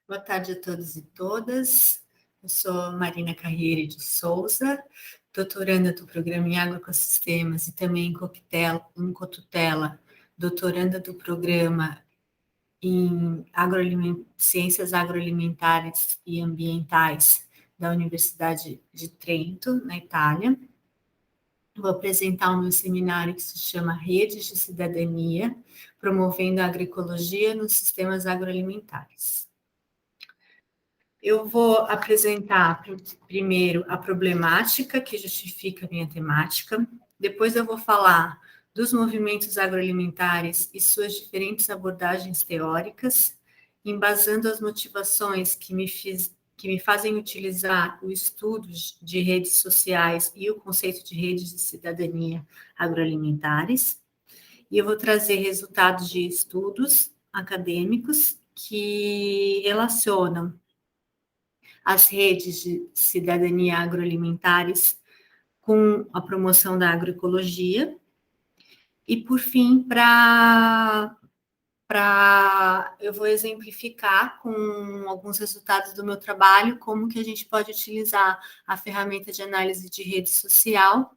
Boa tarde a todos e todas. Eu sou Marina Carriere de Souza, doutoranda do programa em Agroecossistemas e também em cotutela, doutoranda do programa em Ciências Agroalimentares e Ambientais da Universidade de Trento, na Itália. Vou apresentar o meu seminário que se chama Redes de Cidadania, promovendo a agroecologia nos sistemas agroalimentares. Eu vou apresentar primeiro a problemática que justifica a minha temática, depois eu vou falar dos movimentos agroalimentares e suas diferentes abordagens teóricas, embasando as motivações que me fazem utilizar o estudo de redes sociais e o conceito de redes de cidadania agroalimentares, e eu vou trazer resultados de estudos acadêmicos que relacionam as redes de cidadania agroalimentares com a promoção da agroecologia. E, por fim, eu vou exemplificar com alguns resultados do meu trabalho como que a gente pode utilizar a ferramenta de análise de rede social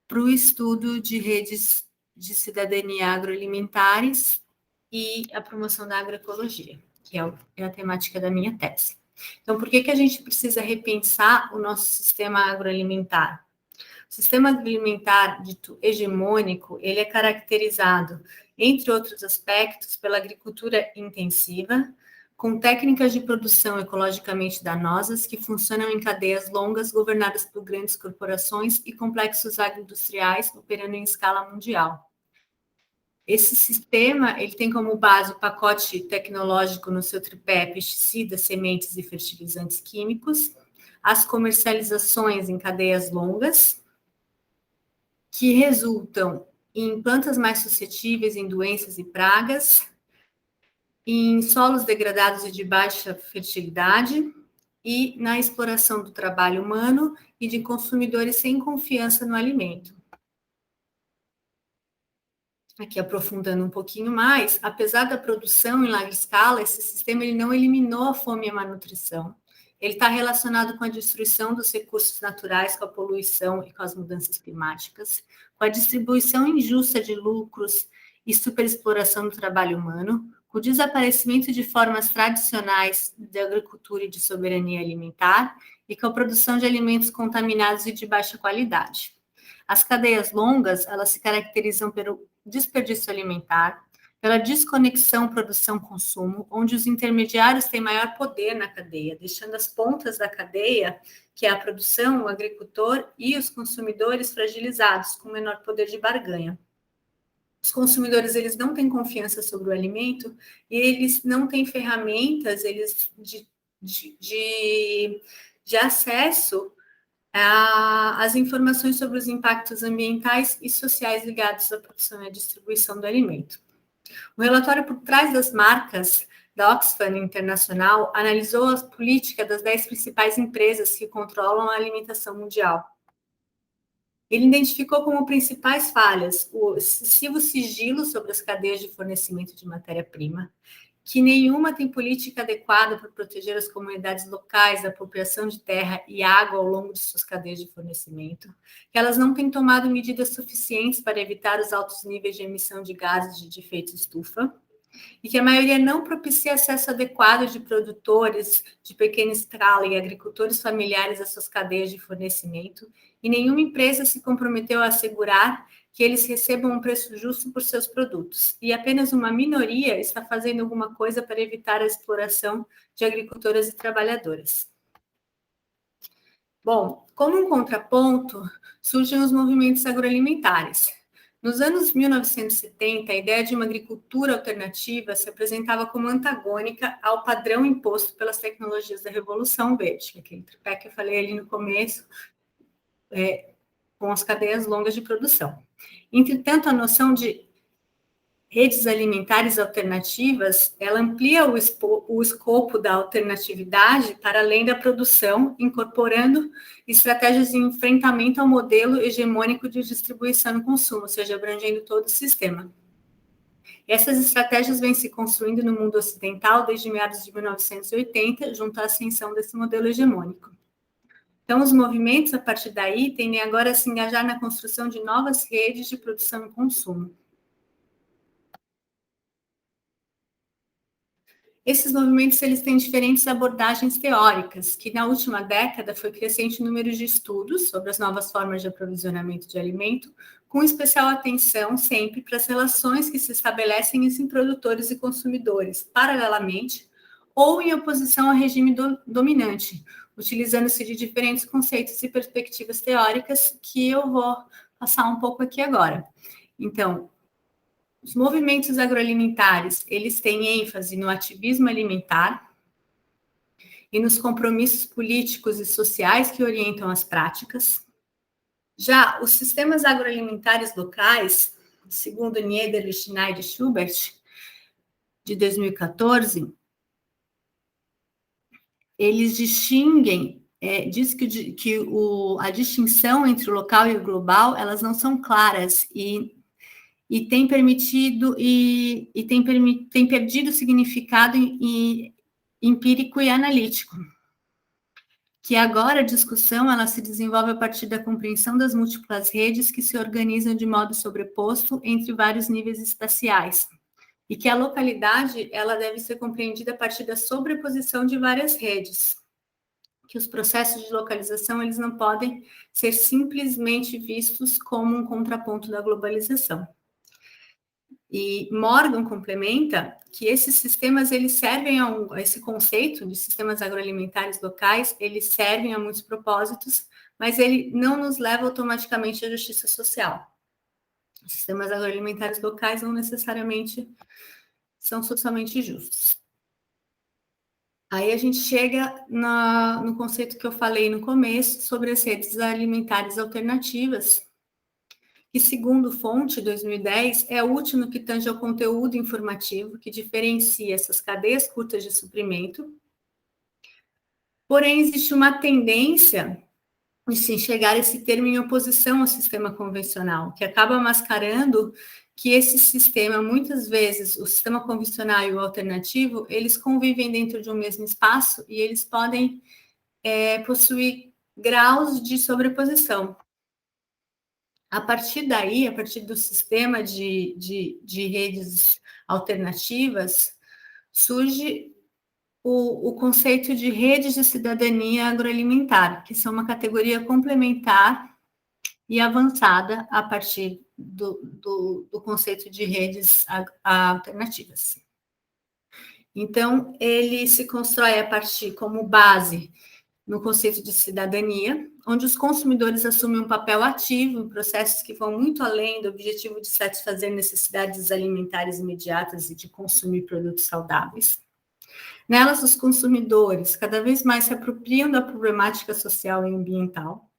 para o estudo de redes de cidadania agroalimentares e a promoção da agroecologia, que é a temática da minha tese. Então, por que a gente precisa repensar o nosso sistema agroalimentar? O sistema agroalimentar dito hegemônico, ele é caracterizado, entre outros aspectos, pela agricultura intensiva, com técnicas de produção ecologicamente danosas que funcionam em cadeias longas governadas por grandes corporações e complexos agroindustriais operando em escala mundial. Esse sistema, ele tem como base o pacote tecnológico no seu tripé pesticidas, sementes e fertilizantes químicos, as comercializações em cadeias longas, que resultam em plantas mais suscetíveis em doenças e pragas, em solos degradados e de baixa fertilidade, e na exploração do trabalho humano e de consumidores sem confiança no alimento. Aqui aprofundando um pouquinho mais, apesar da produção em larga escala, esse sistema ele não eliminou a fome e a malnutrição. Ele está relacionado com a destruição dos recursos naturais, com a poluição e com as mudanças climáticas, com a distribuição injusta de lucros e superexploração do trabalho humano, com o desaparecimento de formas tradicionais de agricultura e de soberania alimentar e com a produção de alimentos contaminados e de baixa qualidade. As cadeias longas, elas se caracterizam pelo desperdício alimentar, pela desconexão produção-consumo, onde os intermediários têm maior poder na cadeia, deixando as pontas da cadeia, que é a produção, o agricultor e os consumidores fragilizados, com menor poder de barganha. Os consumidores, eles não têm confiança sobre o alimento e eles não têm ferramentas de acesso as informações sobre os impactos ambientais e sociais ligados à produção e à distribuição do alimento. O relatório por trás das marcas da Oxfam Internacional analisou a política das 10 principais empresas que controlam a alimentação mundial. Ele identificou como principais falhas o excessivo sigilo sobre as cadeias de fornecimento de matéria-prima, que nenhuma tem política adequada para proteger as comunidades locais da apropriação de terra e água ao longo de suas cadeias de fornecimento, que elas não têm tomado medidas suficientes para evitar os altos níveis de emissão de gases de efeito estufa, e que a maioria não propicia acesso adequado de produtores de pequena escala e agricultores familiares às suas cadeias de fornecimento, e nenhuma empresa se comprometeu a assegurar que eles recebam um preço justo por seus produtos, e apenas uma minoria está fazendo alguma coisa para evitar a exploração de agricultoras e trabalhadoras. Bom, como um contraponto, surgem os movimentos agroalimentares. Nos anos 1970, a ideia de uma agricultura alternativa se apresentava como antagônica ao padrão imposto pelas tecnologias da Revolução Verde, aquele tripé que eu falei ali no começo, com as cadeias longas de produção. Entretanto, a noção de redes alimentares alternativas, ela amplia o escopo da alternatividade para além da produção, incorporando estratégias de enfrentamento ao modelo hegemônico de distribuição e consumo, ou seja, abrangendo todo o sistema. E essas estratégias vêm se construindo no mundo ocidental desde meados de 1980, junto à ascensão desse modelo hegemônico. Então, os movimentos, a partir daí, tendem agora a se engajar na construção de novas redes de produção e consumo. Esses movimentos eles têm diferentes abordagens teóricas, que na última década foi crescente o número de estudos sobre as novas formas de aprovisionamento de alimento, com especial atenção sempre para as relações que se estabelecem entre produtores e consumidores, paralelamente ou em oposição ao regime dominante, utilizando-se de diferentes conceitos e perspectivas teóricas que eu vou passar um pouco aqui agora. Então, os movimentos agroalimentares, eles têm ênfase no ativismo alimentar e nos compromissos políticos e sociais que orientam as práticas. Já os sistemas agroalimentares locais, segundo Niederle, Schneider e Schubert, de 2014, eles distinguem, diz que a distinção entre o local e o global, elas não são claras e tem permitido tem perdido significado empírico e analítico. Que agora a discussão ela se desenvolve a partir da compreensão das múltiplas redes que se organizam de modo sobreposto entre vários níveis espaciais. E que a localidade ela deve ser compreendida a partir da sobreposição de várias redes. Que os processos de localização eles não podem ser simplesmente vistos como um contraponto da globalização. E Morgan complementa que esses sistemas eles servem esse conceito de sistemas agroalimentares locais, eles servem a muitos propósitos, mas ele não nos leva automaticamente à justiça social. Os sistemas agroalimentares locais não necessariamente são socialmente justos. Aí a gente chega no conceito que eu falei no começo sobre as redes alimentares alternativas, que, segundo fonte 2010, é o último que tange ao conteúdo informativo que diferencia essas cadeias curtas de suprimento. Porém, existe uma tendência de se enxergar esse termo em oposição ao sistema convencional, que acaba mascarando que esse sistema, muitas vezes, o sistema convencional e o alternativo, eles convivem dentro de um mesmo espaço e eles podem possuir graus de sobreposição. A partir daí, a partir do sistema de redes alternativas, surge o conceito de redes de cidadania agroalimentar, que são uma categoria complementar e avançada a partir do conceito de redes alternativas. Então, ele se constrói a partir como base no conceito de cidadania, onde os consumidores assumem um papel ativo em processos que vão muito além do objetivo de satisfazer necessidades alimentares imediatas e de consumir produtos saudáveis. Nelas, os consumidores cada vez mais se apropriam da problemática social e ambiental.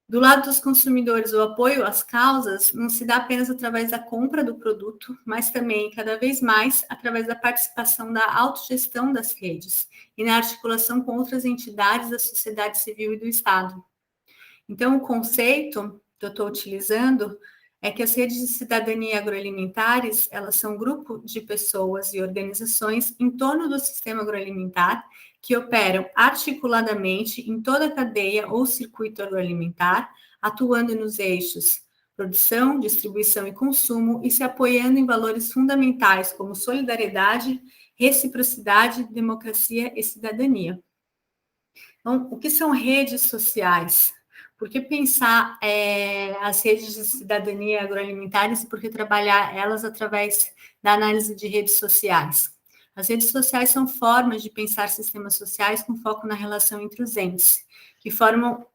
Do lado dos consumidores, o apoio às causas não se dá apenas através da compra do produto, mas também, cada vez mais, através da participação da autogestão das redes e na articulação com outras entidades da sociedade civil e do Estado. Então, o conceito que eu estou utilizando é que as redes de cidadania agroalimentares, elas são um grupo de pessoas e organizações em torno do sistema agroalimentar que operam articuladamente em toda a cadeia ou circuito agroalimentar, atuando nos eixos produção, distribuição e consumo e se apoiando em valores fundamentais como solidariedade, reciprocidade, democracia e cidadania. Então, o que são redes sociais? Por que pensar as redes de cidadania agroalimentares e por que trabalhar elas através da análise de redes sociais? As redes sociais são formas de pensar sistemas sociais com foco na relação entre os entes, que formam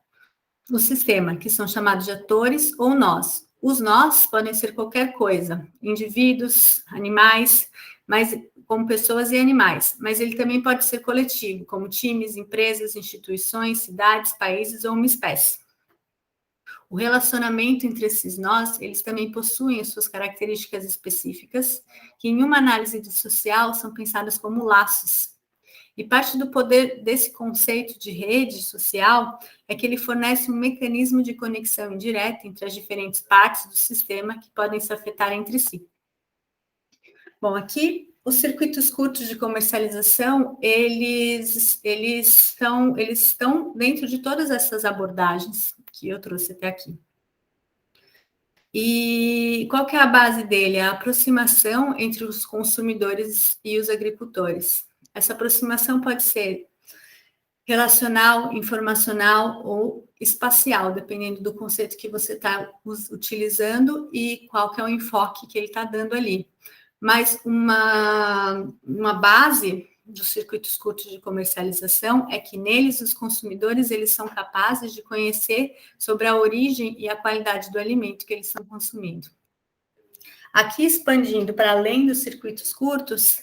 o sistema, que são chamados de atores ou nós. Os nós podem ser qualquer coisa, indivíduos, animais, mas como pessoas e animais, mas ele também pode ser coletivo, como times, empresas, instituições, cidades, países ou uma espécie. O relacionamento entre esses nós, eles também possuem as suas características específicas, que em uma análise de social são pensadas como laços. E parte do poder desse conceito de rede social é que ele fornece um mecanismo de conexão indireta entre as diferentes partes do sistema que podem se afetar entre si. Bom, aqui os circuitos curtos de comercialização, eles estão dentro de todas essas abordagens que eu trouxe até aqui. E qual que é a base dele? A aproximação entre os consumidores e os agricultores. Essa aproximação pode ser relacional, informacional ou espacial, dependendo do conceito que você está utilizando e qual que é o enfoque que ele está dando ali. Mas uma base dos circuitos curtos de comercialização é que neles os consumidores eles são capazes de conhecer sobre a origem e a qualidade do alimento que eles estão consumindo. Aqui expandindo para além dos circuitos curtos,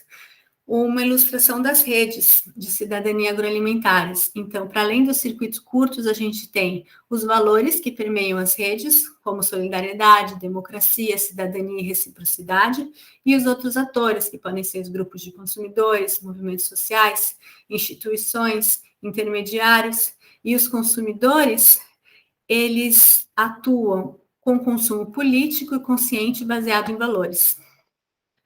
uma ilustração das redes de cidadania agroalimentares. Então, para além dos circuitos curtos, a gente tem os valores que permeiam as redes, como solidariedade, democracia, cidadania e reciprocidade, e os outros atores, que podem ser os grupos de consumidores, movimentos sociais, instituições, intermediários, e os consumidores, eles atuam com consumo político e consciente baseado em valores.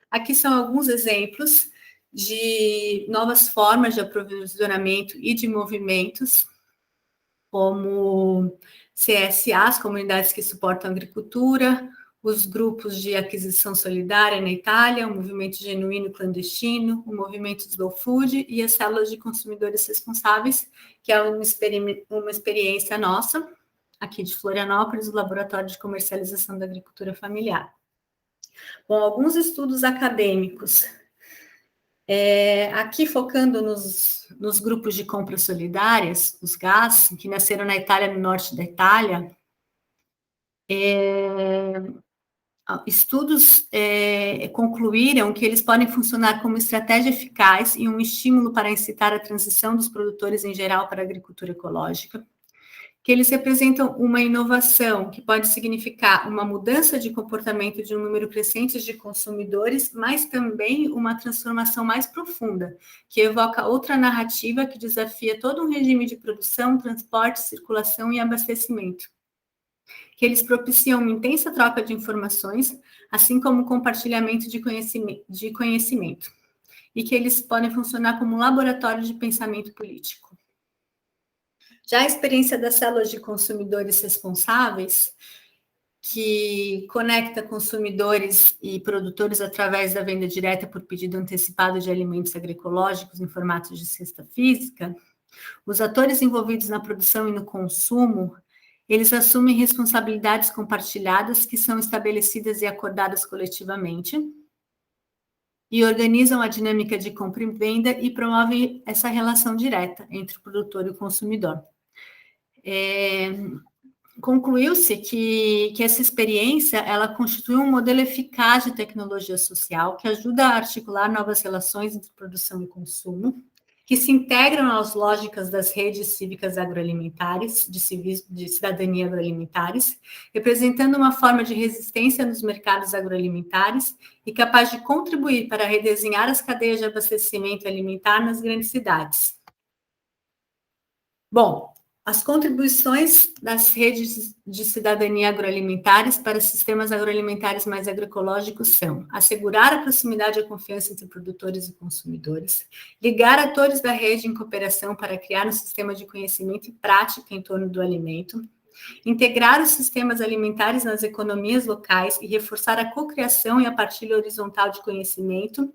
Aqui são alguns exemplos de novas formas de aprovisionamento e de movimentos, como CSAs, comunidades que suportam a agricultura, os grupos de aquisição solidária na Itália, o movimento genuíno clandestino, o movimento Slow Food e as células de consumidores responsáveis, que é uma experiência nossa, aqui de Florianópolis, o Laboratório de Comercialização da Agricultura Familiar. Bom, alguns estudos acadêmicos. Aqui focando nos grupos de compras solidárias, os GAS, que nasceram na Itália, no norte da Itália, estudos concluíram que eles podem funcionar como estratégia eficaz e um estímulo para incitar a transição dos produtores em geral para a agricultura ecológica, que eles representam uma inovação que pode significar uma mudança de comportamento de um número crescente de consumidores, mas também uma transformação mais profunda, que evoca outra narrativa que desafia todo um regime de produção, transporte, circulação e abastecimento. Que eles propiciam uma intensa troca de informações, assim como o compartilhamento de conhecimento. E que eles podem funcionar como um laboratório de pensamento político. Já a experiência das células de consumidores responsáveis, que conecta consumidores e produtores através da venda direta por pedido antecipado de alimentos agroecológicos em formato de cesta física, os atores envolvidos na produção e no consumo, eles assumem responsabilidades compartilhadas que são estabelecidas e acordadas coletivamente, e organizam a dinâmica de compra e venda e promovem essa relação direta entre o produtor e o consumidor. Concluiu-se que essa experiência ela constitui um modelo eficaz de tecnologia social que ajuda a articular novas relações entre produção e consumo, que se integram às lógicas das redes cívicas agroalimentares, de cidadania agroalimentares, representando uma forma de resistência nos mercados agroalimentares e capaz de contribuir para redesenhar as cadeias de abastecimento alimentar nas grandes cidades. Bom, as contribuições das redes de cidadania agroalimentares para sistemas agroalimentares mais agroecológicos são assegurar a proximidade e a confiança entre produtores e consumidores, ligar atores da rede em cooperação para criar um sistema de conhecimento e prática em torno do alimento, integrar os sistemas alimentares nas economias locais e reforçar a cocriação e a partilha horizontal de conhecimento,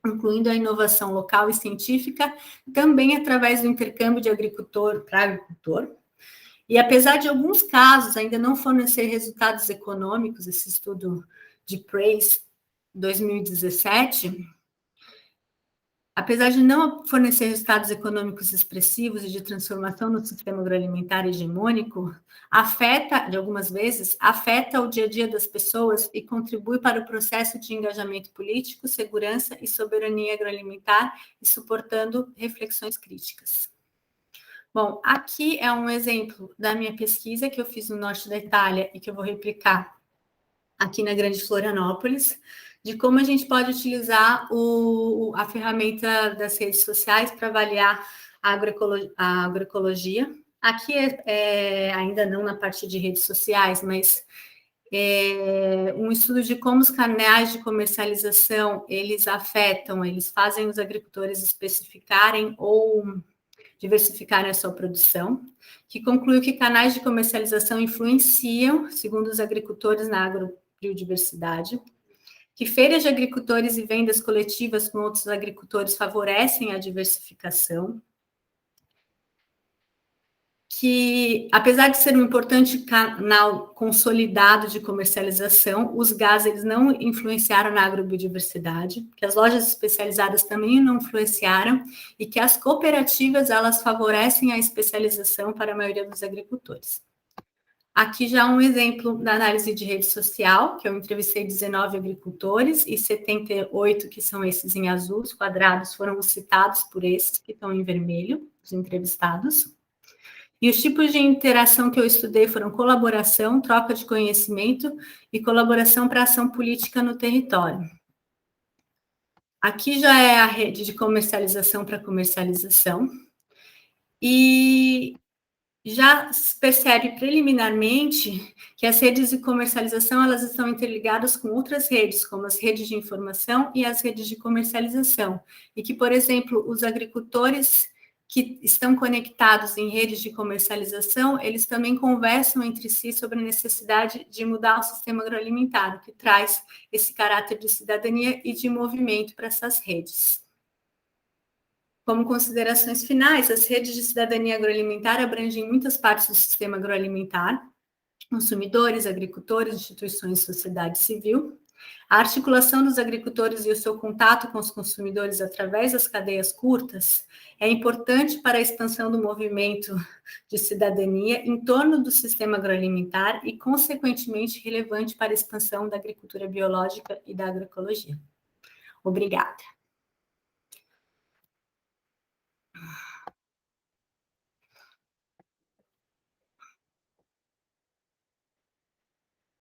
incluindo a inovação local e científica, também através do intercâmbio de agricultor para agricultor. E apesar de alguns casos ainda não fornecer resultados econômicos, esse estudo de Praise 2017, apesar de não fornecer resultados econômicos expressivos e de transformação no sistema agroalimentar hegemônico, de algumas vezes, afeta o dia a dia das pessoas e contribui para o processo de engajamento político, segurança e soberania agroalimentar e suportando reflexões críticas. Bom, aqui é um exemplo da minha pesquisa que eu fiz no norte da Itália e que eu vou replicar aqui na Grande Florianópolis, de como a gente pode utilizar a ferramenta das redes sociais para avaliar a agroecologia. Aqui ainda não na parte de redes sociais, mas Um estudo de como os canais de comercialização, eles fazem os agricultores especificarem ou diversificarem a sua produção, que concluiu que canais de comercialização influenciam, segundo os agricultores, na agrobiodiversidade, que feiras de agricultores e vendas coletivas com outros agricultores favorecem a diversificação, que, apesar de ser um importante canal consolidado de comercialização, os GAs eles não influenciaram na agrobiodiversidade, que as lojas especializadas também não influenciaram, e que as cooperativas elas favorecem a especialização para a maioria dos agricultores. Aqui já um exemplo da análise de rede social, que eu entrevistei 19 agricultores e 78, que são esses em azul, os quadrados foram citados por esses que estão em vermelho, os entrevistados. E os tipos de interação que eu estudei foram colaboração, troca de conhecimento e colaboração para ação política no território. Aqui já é a rede de comercialização para comercialização. E já se percebe preliminarmente que as redes de comercialização elas estão interligadas com outras redes, como as redes de informação e as redes de comercialização. E que, por exemplo, os agricultores que estão conectados em redes de comercialização, eles também conversam entre si sobre a necessidade de mudar o sistema agroalimentar, o que traz esse caráter de cidadania e de movimento para essas redes. Como considerações finais, as redes de cidadania agroalimentar abrangem muitas partes do sistema agroalimentar, consumidores, agricultores, instituições e sociedade civil. A articulação dos agricultores e o seu contato com os consumidores através das cadeias curtas é importante para a expansão do movimento de cidadania em torno do sistema agroalimentar e, consequentemente, relevante para a expansão da agricultura biológica e da agroecologia. Obrigada.